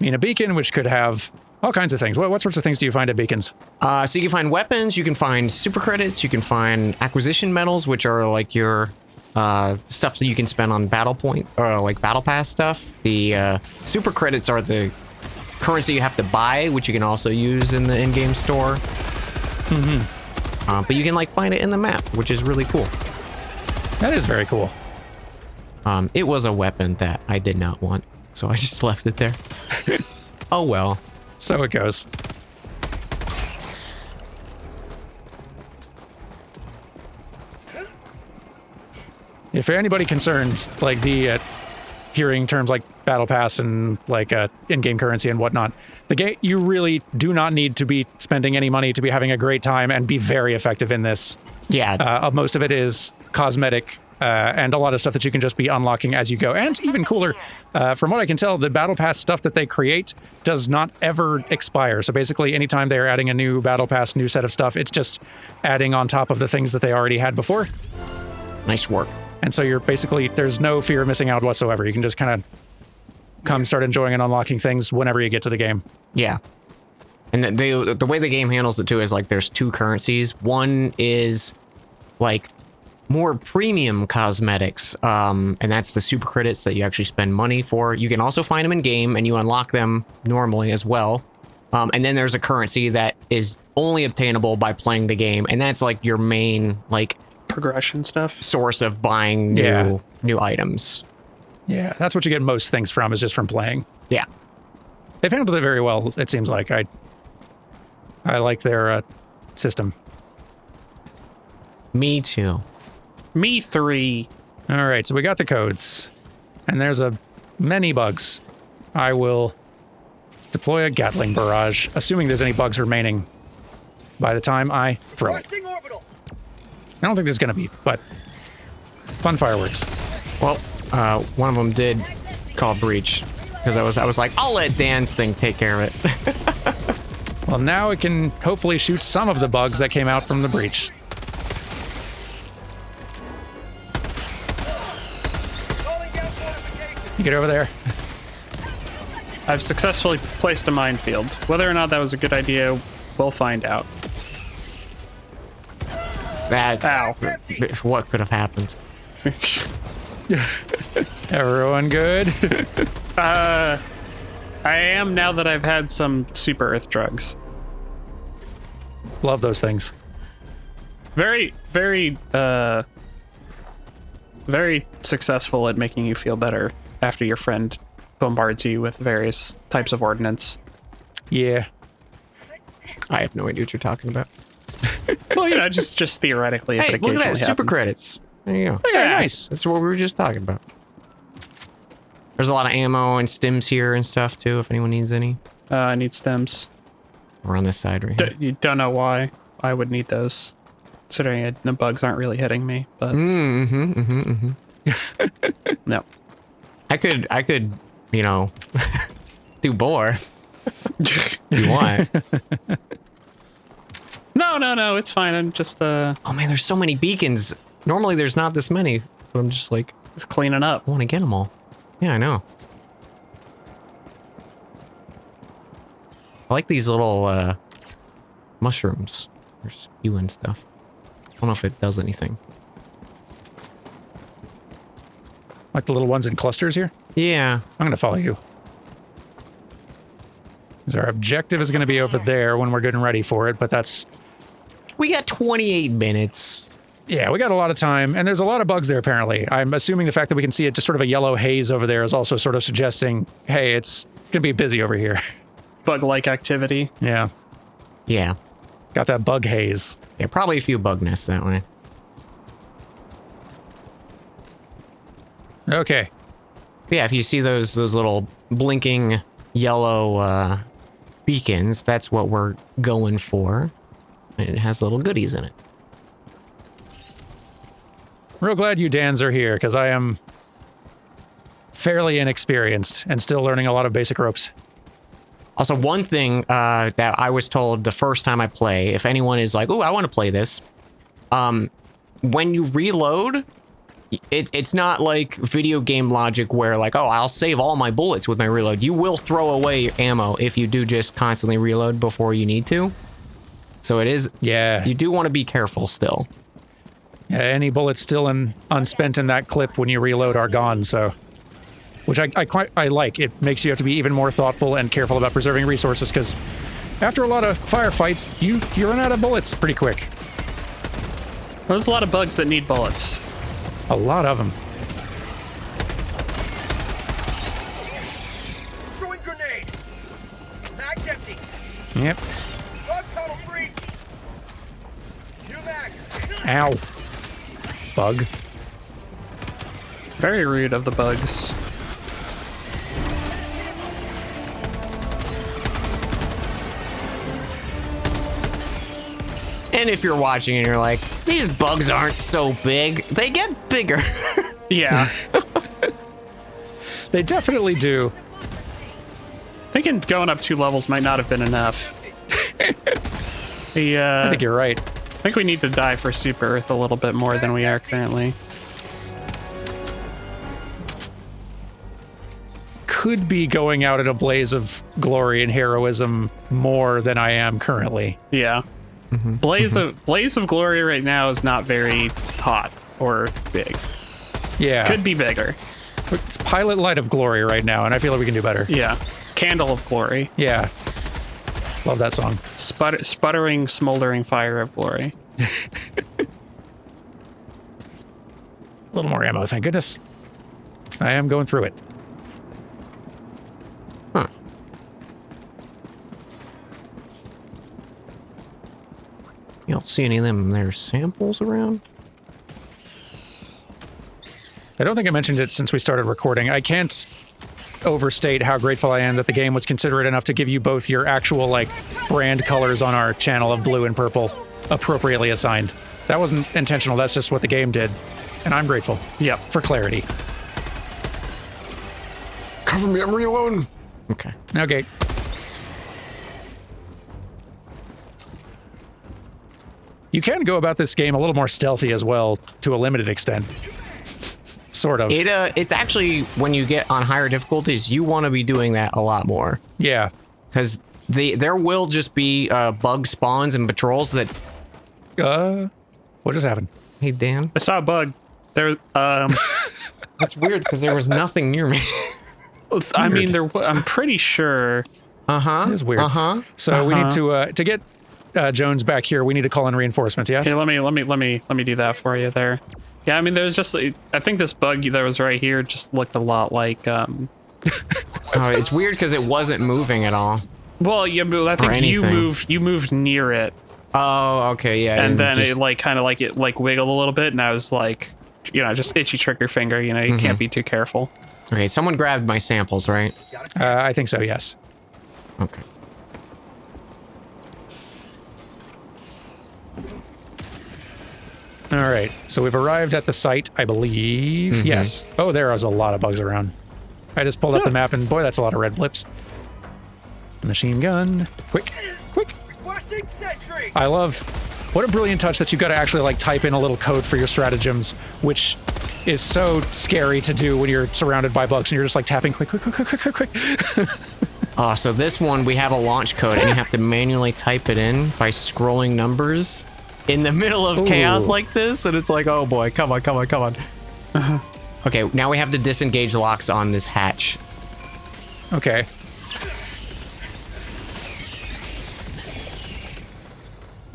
mean a beacon, which could have all kinds of things. What sorts of things do you find at beacons? So you can find weapons, you can find super credits, you can find acquisition medals, which are like your stuff that you can spend on battle point or like battle pass stuff. The super credits are the currency you have to buy, which you can also use in the in-game store. But you can like find it in the map, which is really cool. That is very cool. It was a weapon that I did not want, so I just left it there. Oh well. So it goes. If anybody concerned, like the hearing terms like battle pass and like in-game currency and whatnot, the game, you really do not need to be spending any money to be having a great time and be very effective in this. Yeah. Most of it is cosmetic and a lot of stuff that you can just be unlocking as you go. And even cooler, from what I can tell, the battle pass stuff that they create does not ever expire. So basically, anytime they're adding a new battle pass, new set of stuff, it's just adding on top of the things that they already had before. Nice work. And so you're basically, there's no fear of missing out whatsoever. You can just kind of come start enjoying and unlocking things whenever you get to the game. Yeah. And the way the game handles it too is like there's two currencies. One is like more premium cosmetics, and that's the super credits that you actually spend money for. You can also find them in game and you unlock them normally as well. And then there's a currency that is only obtainable by playing the game, and that's like your main like Progression stuff. source of buying new items. Yeah, that's what you get most things from, is just from playing. Yeah. They've handled it very well, it seems like. I like their system. Me too. Me 3. All right, so we got the codes, and there's many bugs. I will deploy a Gatling barrage, assuming there's any bugs remaining by the time I throw it. Requesting orbital. I don't think there's gonna be, but fun fireworks. Well, one of them did call breach because I was like, I'll let Dan's thing take care of it. Well, now it can hopefully shoot some of the bugs that came out from the breach. Calling down fortification. You get over there. I've successfully placed a minefield. Whether or not that was a good idea, we'll find out. That Ow. what could have happened? Everyone good? I am, now that I've had some super earth drugs. Love those things. Very, very successful at making you feel better after your friend bombards you with various types of ordnance. Yeah. I have no idea what you're talking about. Well, you know, just theoretically, if Hey, it look occasionally at that, super happens. credits. There you go. Yeah, nice. That's what we were just talking about. There's a lot of ammo and stims here and stuff too, if anyone needs any. I need stems. We're on this side right here. You don't know why I would need those, considering the bugs aren't really hitting me. But no, I could, you know, do bore. If you want. no, it's fine. I'm just Oh man, there's so many beacons. Normally there's not this many, but I'm just like, cleaning up. I want to get them all. Yeah, I know. I like these little mushrooms. They're spewing stuff. I don't know if it does anything. Like the little ones in clusters here? Yeah. I'm gonna follow you. 'Cause our objective is gonna be over there when we're good and ready for it, but that's... We got 28 minutes. Yeah, we got a lot of time, and there's a lot of bugs there, apparently. I'm assuming the fact that we can see it just sort of a yellow haze over there is also sort of suggesting, hey, it's gonna be busy over here. Bug-like activity. Yeah, Yeah. got that bug haze. Yeah, probably a few bug nests that way. Okay. Yeah, if you see those little blinking yellow beacons, that's what we're going for. And it has little goodies in it. Real glad you Dans are here, because I am fairly inexperienced and still learning a lot of basic ropes. Also, one thing that I was told the first time I play, if anyone is like, "Ooh, I want to play this," when you reload, it's not like video game logic where like, "Oh, I'll save all my bullets with my reload." You will throw away your ammo if you do just constantly reload before you need to. So it is. Yeah. You do want to be careful still. Yeah, any bullets still unspent in that clip when you reload are gone, so... Which I like. It makes you have to be even more thoughtful and careful about preserving resources, because after a lot of firefights, you run out of bullets pretty quick. There's a lot of bugs that need bullets. A lot of them. Throwing grenade. Mag's empty. Yep. Bug tunnel free. New mag. Ow. Bug. Very rude of the bugs. And if you're watching and you're like, "These bugs aren't so big," they get bigger. Yeah. They definitely do. Thinking going up 2 levels might not have been enough. I think you're right. I think we need to die for Super Earth a little bit more than we are currently. Could be going out in a blaze of glory and heroism more than I am currently. Yeah. Blaze of Glory right now is not very hot or big. Yeah. Could be bigger. It's Pilot Light of Glory right now, and I feel like we can do better. Yeah. Candle of Glory. Yeah. Love that song. Sputtering, smoldering fire of glory. A little more ammo, thank goodness. I am going through it. Huh. You don't see any of them there samples around? I don't think I mentioned it since we started recording. I can't overstate how grateful I am that the game was considerate enough to give you both your actual, like, brand colors on our channel of blue and purple appropriately assigned. That wasn't intentional, that's just what the game did. And I'm grateful. Yep. For clarity. Cover me, I'm reloading. Okay. Okay. You can go about this game a little more stealthy as well, to a limited extent. Sort of. It's actually, when you get on higher difficulties, you want to be doing that a lot more. Yeah. Because there will just be bug spawns and patrols that... What just happened? Hey, Dan. I saw a bug. There, That's weird, because there was nothing near me. I mean, I'm pretty sure. Uh-huh. It is weird. Uh-huh. So we need to get Jones back here, we need to call in reinforcements, yes? Here, let me do that for you there. Yeah, I mean, there's just, I think this bug that was right here just looked a lot like, Oh, it's weird because it wasn't moving at all. well, yeah, I think you moved near it, Oh, okay, yeah. and then just- it like kind of like it like wiggled a little bit, and I was like, you know, just itchy trigger finger, you know, you can't be too careful. Okay, someone grabbed my samples, right? I think so, yes. Okay. All right, so we've arrived at the site, I believe. Yes. Oh, there was a lot of bugs around. I just pulled up the map, and boy, that's a lot of red blips. Machine gun. Quick, quick. Requesting sentry. I love... What a brilliant touch that you've got to actually, like, type in a little code for your stratagems, which is so scary to do when you're surrounded by bugs and you're just, like, tapping quick, quick, quick, quick, quick, quick. So this one, we have a launch code, and you have to manually type it in by scrolling numbers in the middle of chaos like this, and it's like, oh boy, come on, come on, come on. Okay, now we have to disengage locks on this hatch. Okay.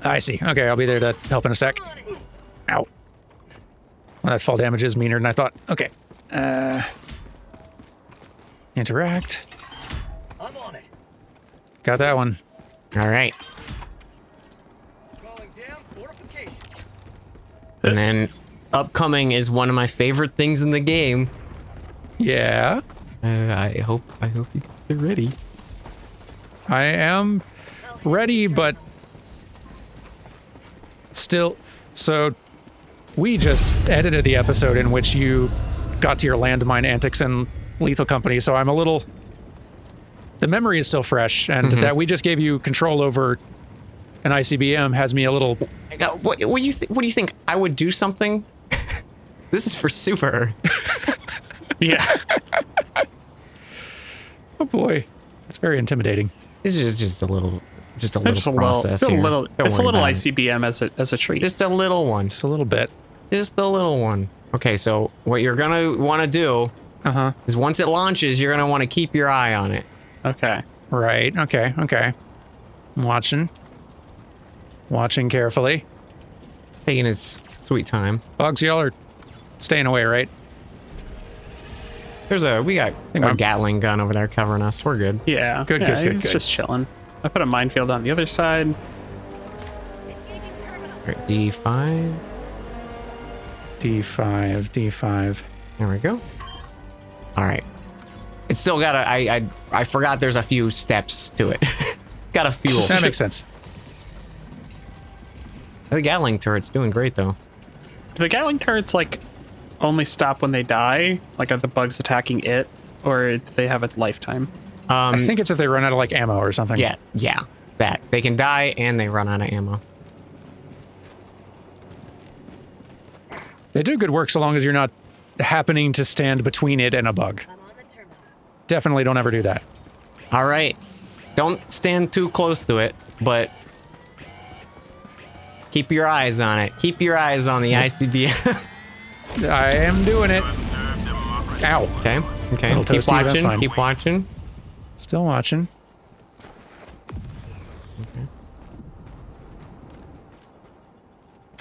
I see. Okay, I'll be there to help in a sec. Ow. Well, that fall damage is meaner than I thought. Okay. Interact. I'm on it. Got that one. All right. Calling down fortification. And then upcoming is one of my favorite things in the game. Yeah. I hope you guys are ready. I am ready, but still. So we just edited the episode in which you got to your landmine antics in Lethal Company, so I'm a little... The memory is still fresh, and that we just gave you control over an ICBM has me a little... What do you think? I would do something? This is for Super. Yeah. Oh boy. It's very intimidating. This is just a little It's process a here. little, Don't it's a worry little about it. ICBM as a treat. Just a little one. Just a little bit. Just a little one. Okay, so what you're gonna want to do Uh-huh. is once it launches, you're gonna want to keep your eye on it. Okay. Right. Okay. Okay. I'm watching. Watching carefully. Taking its sweet time. Bugs, y'all are staying away, right? We got Hang a on. Gatling gun over there covering us. We're good. Yeah. Good, yeah, good, good, It's good. just chilling. I put a minefield on the other side. Engaging terminal. All right, D5. D5, D5. There we go. All right. It's still got I forgot there's a few steps to it. Got to fuel. That makes sense. The Gatling turret's doing great though. Do the Gatling turrets like only stop when they die? Like are the bugs attacking it, or do they have a lifetime? I think it's if they run out of like ammo or something. Yeah. That they can die and they run out of ammo. They do good work so long as you're not happening to stand between it and a bug. I'm on the terminal. Definitely don't ever do that. All right. Don't stand too close to it, but keep your eyes on it. Keep your eyes on the ICBM. I am doing it. Ow. Okay. Okay. Little Keep toasty, that's watching. fine. Keep watching. Still watching.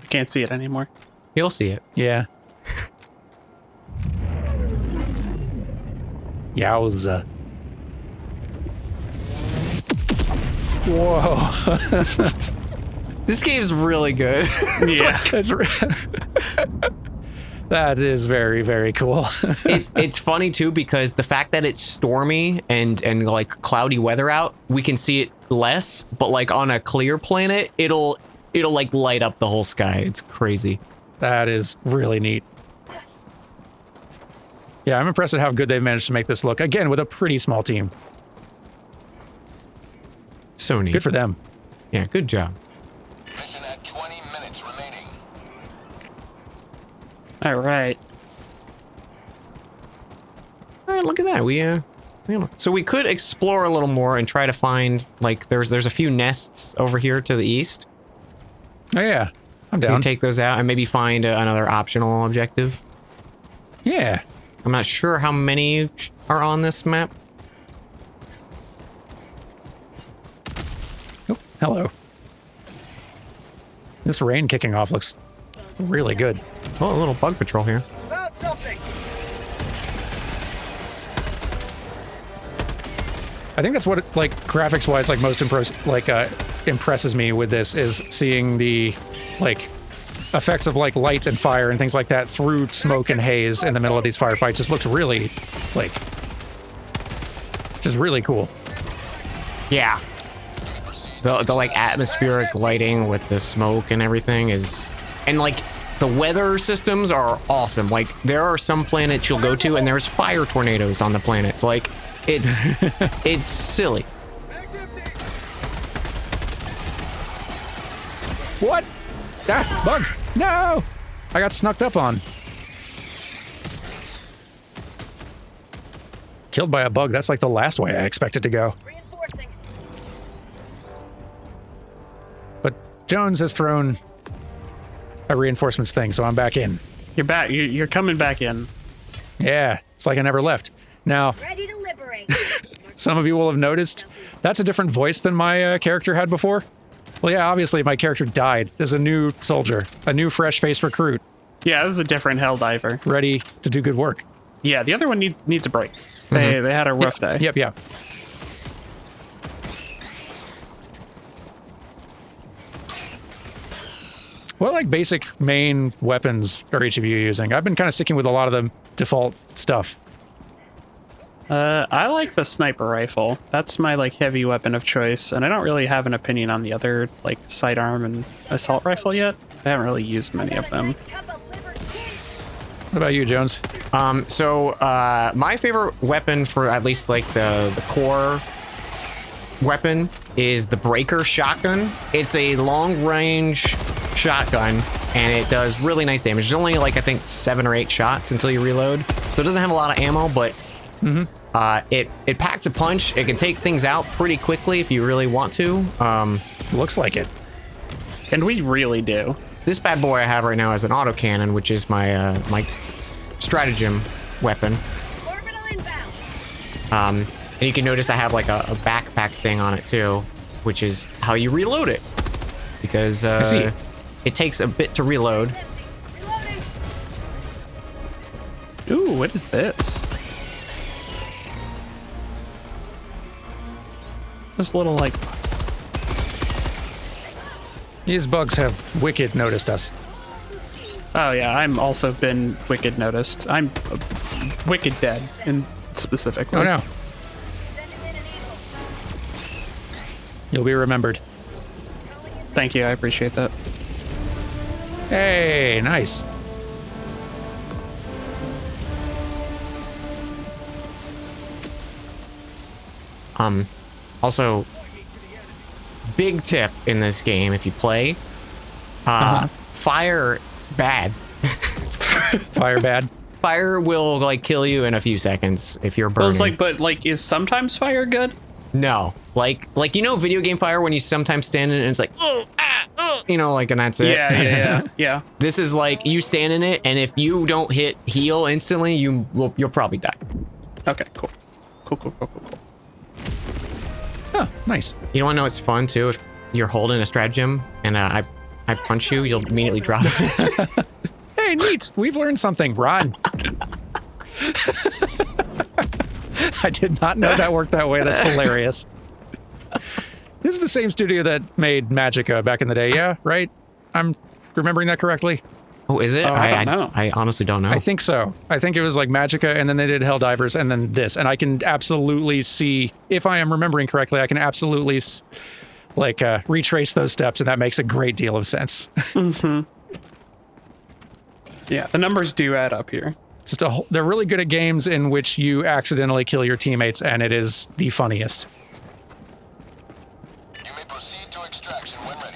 I can't see it anymore. You'll see it. Yeah. Yowza. Whoa. This game's really good. Yeah. That's that is very, very cool. It's funny too because the fact that it's stormy and like cloudy weather out, we can see it less, but like on a clear planet, it'll like light up the whole sky. It's crazy. That is really neat. Yeah, I'm impressed at how good they've managed to make this look. Again, with a pretty small team. So neat. Good for them. Yeah, good job. Mission at 20 minutes remaining. All right. All right, look at that. So we could explore a little more and try to find like there's a few nests over here to the east. Oh yeah, I'm We down. can take those out and maybe find another optional objective. Yeah. I'm not sure how many are on this map. Oh, hello. This rain kicking off looks really good. Oh, a little bug patrol here. Found something. I think that's what, like, graphics-wise, like, most impresses me with this is seeing the, like, effects of, like, light and fire and things like that through smoke and haze in the middle of these firefights. Just looks really, like, just really cool. Yeah. The like atmospheric lighting with the smoke and everything is, and like the weather systems are awesome. Like there are some planets you'll go to and there's fire tornadoes on the planets. Like it's it's silly. What? Ah, bug! No! I got snuck up on. Killed by a bug. That's like the last way I expected to go. Reinforcing. But Jones has thrown a reinforcements thing, so I'm back in. You're back. You're coming back in. Yeah, it's like I never left. Now, Ready to liberate. some of you will have noticed that's a different voice than my character had before. Well, yeah, obviously my character died. There's a new soldier, a new fresh-faced recruit, Yeah, this is a different Helldiver. ready to do good work. Yeah, the other one needs a break. They had a rough day. Yep, yeah. What like basic main weapons are each of you using? I've been kind of sticking with a lot of the default stuff. I like the sniper rifle. That's my like heavy weapon of choice, and I don't really have an opinion on the other like sidearm and assault rifle yet. I haven't really used many of them. Cup of liberty. What about you, Jones? So my favorite weapon for at least like the core weapon is the breaker shotgun. It's a long range shotgun and it does really nice damage. It's only like I think 7 or 8 shots until you reload, so it doesn't have a lot of ammo, but it packs a punch. It can take things out pretty quickly if you really want to. Looks like it. And we really do. This bad boy I have right now is an autocannon, which is my my stratagem weapon. Orbital inbound. And you can notice I have like a backpack thing on it too, which is how you reload it, because I see. it takes a bit to reload. Reloading. Ooh, what is this? This little like These bugs have wicked noticed us. oh yeah, I'm also been wicked noticed. I'm wicked dead in specifically. Oh no, Send him in an eagle. you'll be remembered. Thank you, I appreciate that. Hey, nice. Also, big tip in this game if you play, fire bad. Fire bad. Fire will like kill you in a few seconds if you're burning. Well, it's like, but like, is sometimes fire good? No, like you know, video game fire when you sometimes stand in it and it's like you know, like, and that's it. Yeah. This is like you stand in it, and if you don't hit heal instantly, you'll probably die. Okay, cool. Cool. Oh, nice. You want to know what's fun too? If you're holding a stratagem and I punch you, you'll immediately drop it. Hey, neat. We've learned something. Run. I did not know that worked that way. That's hilarious. This is the same studio that made Magicka back in the day. Yeah, right? I'm remembering that correctly. Oh, is it? Oh, I don't know. I honestly don't know. I think so. I think it was like Magicka, and then they did Helldivers, and then this. And I can absolutely see, if I am remembering correctly, I can absolutely retrace those steps, and that makes a great deal of sense. Yeah, the numbers do add up here. It's just they're really good at games in which you accidentally kill your teammates, and it is the funniest. You may proceed to extraction when ready.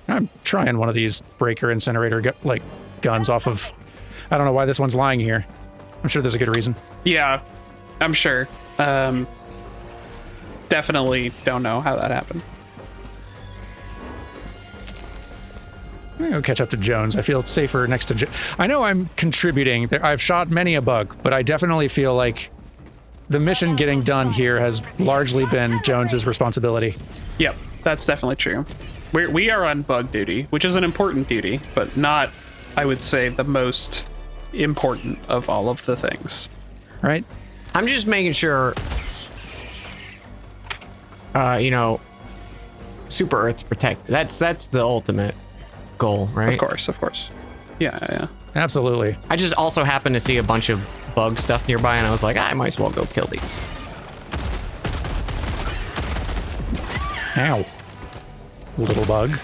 I'm trying one of these breaker incinerator guns off of. I don't know why this one's lying here. I'm sure there's a good reason. Yeah, I'm sure. Definitely don't know how that happened. I'm gonna go catch up to Jones. I feel safer next to I know I'm contributing. I've shot many a bug, but I definitely feel like the mission getting done here has largely been Jones's responsibility. Yep, that's definitely true. We are on bug duty, which is an important duty, but not, I would say, the most important of all of the things. Right? I'm just making sure, you know, Super Earth's protected. That's the ultimate goal, right? Of course. Yeah. Absolutely. I just also happened to see a bunch of bug stuff nearby, and I was like, I might as well go kill these. Ow. Little bug.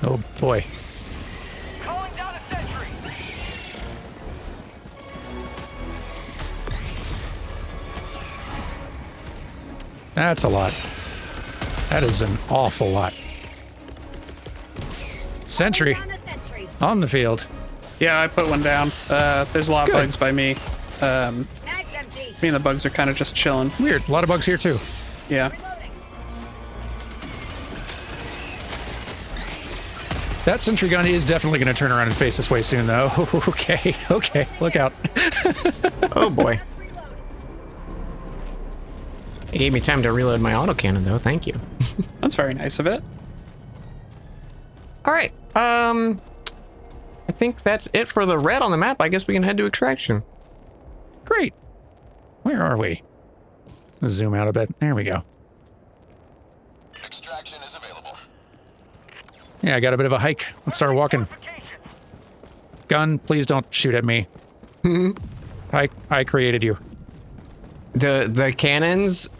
Oh boy. Calling down a sentry. That's a lot. That is an awful lot. Sentry Down a sentry. on the field. Yeah, I put one down. There's a lot Good. of bugs by me. Mag's empty. Me and the bugs are kind of just chilling. Weird. A lot of bugs here too. Yeah. That sentry gun is definitely going to turn around and face this way soon, though. Okay. Okay. Look out. Oh boy. It gave me time to reload my autocannon, though. Thank you. That's very nice of it. All right. I think that's it for the red on the map. I guess we can head to extraction. Great. Where are we? Zoom out a bit. There we go. Extraction is available. Yeah, I got a bit of a hike. Let's start walking. Gun, please don't shoot at me. I created you. The cannons,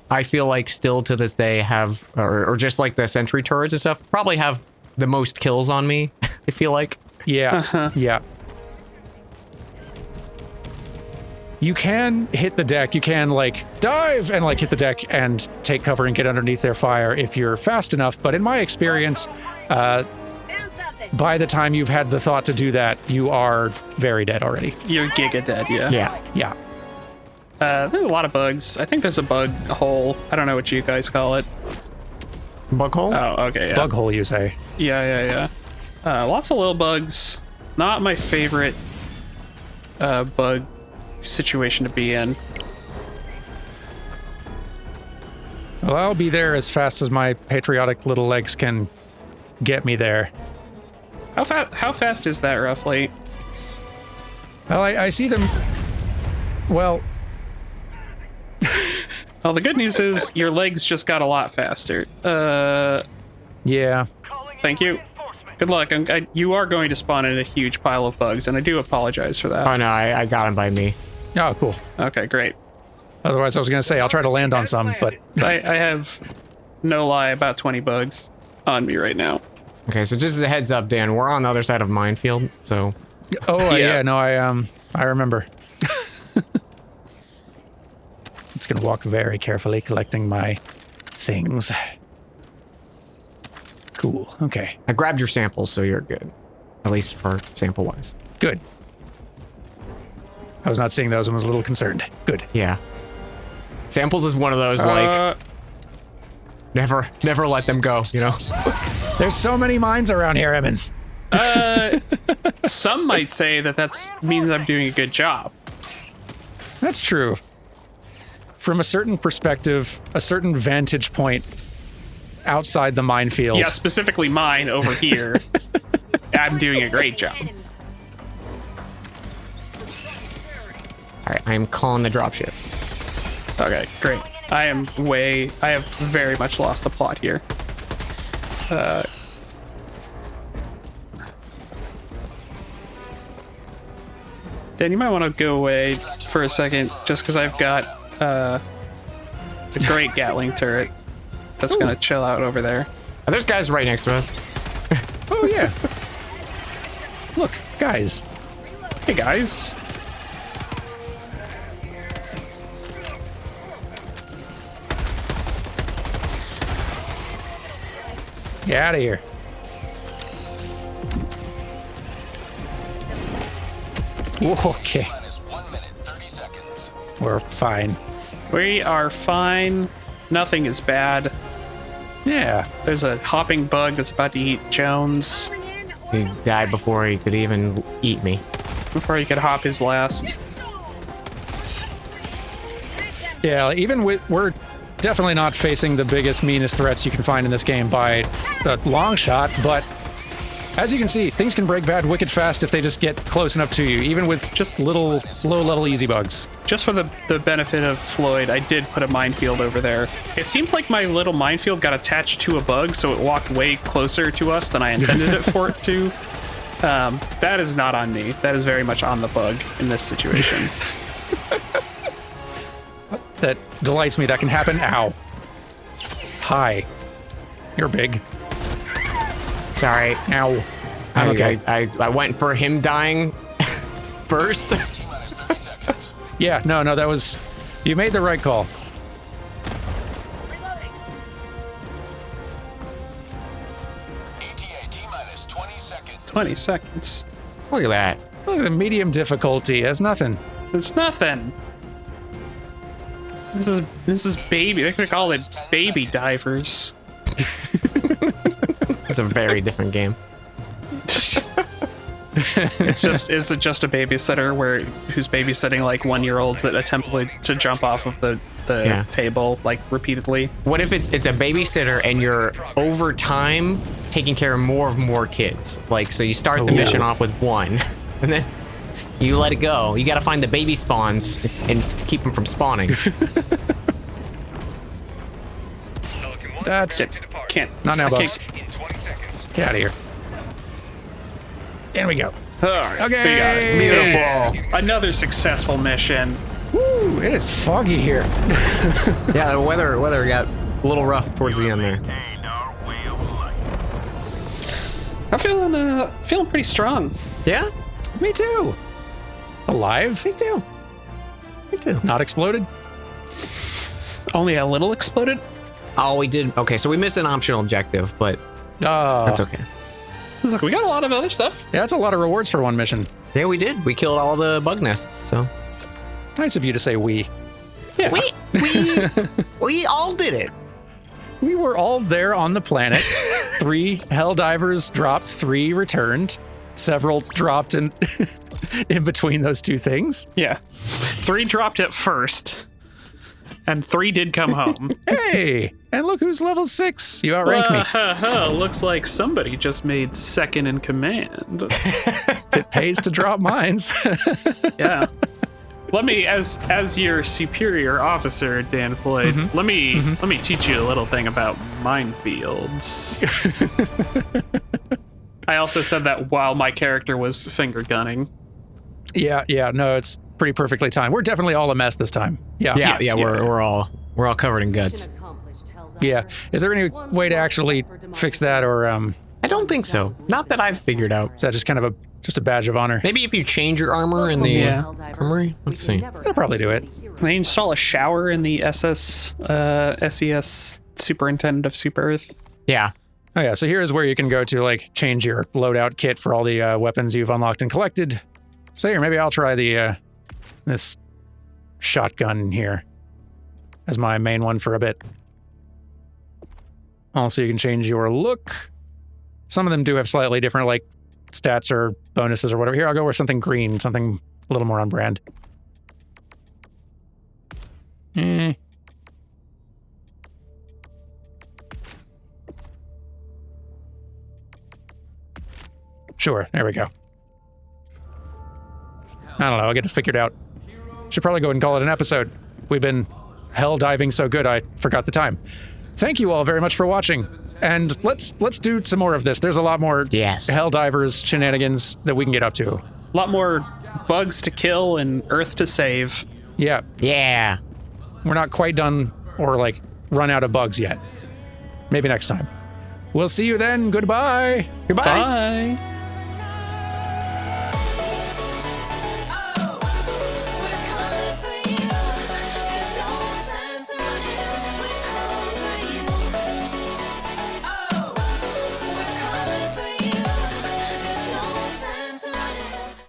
I feel like still to this day have, or just like the sentry turrets and stuff, probably have the most kills on me. I feel like. Yeah. Yeah. You can hit the deck. You can like dive and like hit the deck and take cover and get underneath their fire if you're fast enough. But in my experience, Found something. by the time you've had the thought to do that, you are very dead already. You're giga dead, yeah. Yeah. Yeah. There's a lot of bugs. I think there's a bug hole. I don't know what you guys call it. Bug hole? Oh, okay, yeah. Bug hole, you say? Yeah. Lots of little bugs. Not my favorite bug situation to be in. Well, I'll be there as fast as my patriotic little legs can get me there. How fast is that roughly? Well, I see them. Well, Well, the good news is your legs just got a lot faster. yeah. Thank you. Good luck. You are going to spawn in a huge pile of bugs, and I do apologize for that. Oh no, I got him by me. Oh, cool. Okay, great. Otherwise, I was going to say I'll try to land on some, but I have, no lie, about 20 bugs on me right now. Okay, so just as a heads up, Dan, we're on the other side of minefield, so oh Yeah. yeah, no, I remember. Just gonna walk very carefully, collecting my things. Cool. Okay. I grabbed your samples, so you're good. At least for sample wise. Good. I was not seeing those and was a little concerned. Good. Yeah. Samples is one of those like never let them go, you know? There's so many mines around here, Emmons. Some might say that means I'm doing a good job. That's true. From a certain perspective, a certain vantage point outside the minefield. Yeah, specifically mine over here. I'm doing a great job. All right, I'm calling the dropship. Okay, great. I have very much lost the plot here. Dan, you might want to go away for a second, just because I've got a great Gatling turret that's going to chill out over there. Oh, there's guys right next to us. Oh yeah. Look, guys. Hey, guys. Get out of here. Okay. Minus 1 minute, 30 seconds. We're fine. We are fine. Nothing is bad. Yeah. There's a hopping bug that's about to eat Jones Coming in, He orbital died before he could even eat me. before he could hop his last. Yeah, even with, we're definitely not facing the biggest, meanest threats you can find in this game by a long shot, but as you can see, things can break bad wicked fast if they just get close enough to you, even with just little low-level easy bugs. Just for the benefit of Floyd, I did put a minefield over there. It seems like my little minefield got attached to a bug, so it walked way closer to us than I intended it for it to. That is not on me. That is very much on the bug in this situation. That delights me. That can happen. Ow. Hi. You're big. Sorry. Ow. Okay. I went for him dying first. T-minus 30 seconds. Yeah, no, that was... You made the right call. reloading. ETA T-minus 20 seconds. 20 seconds. Look at that. Look at the medium difficulty. That's nothing. It's nothing. This is baby. They could call it baby divers. It's a very different game. Is it just a babysitter who's babysitting like 1-year-olds that attempt to jump off of the table like repeatedly? What if it's a babysitter and you're over time taking care of more kids? Like, so you start the mission off with one, and then you let it go. You got to find the baby spawns and keep them from spawning. That's Can't. not now, I Bugs. can't- Get out of here. In we go. Okay. Okay. Beautiful. Another successful mission. Woo, it is foggy here. Yeah, the weather got a little rough towards the end there. I'm feeling pretty strong. Yeah, Me too. Alive? me too. Me too. Not exploded? Only a little exploded. Oh, we did. Okay, so we missed an optional objective, but Oh. that's okay. Look, we got a lot of other stuff. Yeah, that's a lot of rewards for one mission. Yeah, we did. We killed all the bug nests. So Nice of you to say we. Yeah. we all did it. We were all there on the planet. 3 Helldivers dropped, 3 returned. Several dropped in between those two things. Yeah. 3 dropped at first, and 3 did come home. Hey, and look who's level 6. You outrank me. Looks like somebody just made second in command. It pays to drop mines. Yeah. Let me, as your superior officer, Dan Floyd, let me teach you a little thing about minefields. I also said that while my character was finger gunning. Yeah, no, it's pretty perfectly timed. We're definitely all a mess this time. Yeah. Yeah, we're all covered in guts. Yeah. Is there any way to actually fix that, or I don't think so. Not that I've figured out. is that just kind of a badge of honor? Maybe if you change your armor in the armory. Let's see. That'll probably do it. They install a shower in the SES Superintendent of Super Earth. Yeah. Oh yeah, so here's where you can go to like change your loadout kit for all the weapons you've unlocked and collected. So here, maybe I'll try the this shotgun here as my main one for a bit. Also, you can change your look. Some of them do have slightly different like stats or bonuses or whatever. Here, I'll go with something green, something a little more on brand. Sure, there we go. I don't know, I'll get it figured out. Should probably go ahead and call it an episode. We've been hell diving so good I forgot the time. Thank you all very much for watching. And let's do some more of this. There's a lot more Helldivers shenanigans that we can get up to. A lot more bugs to kill and Earth to save. Yeah, Yeah. we're not quite done or like run out of bugs yet. Maybe next time. We'll see you then. Goodbye. Goodbye. Bye.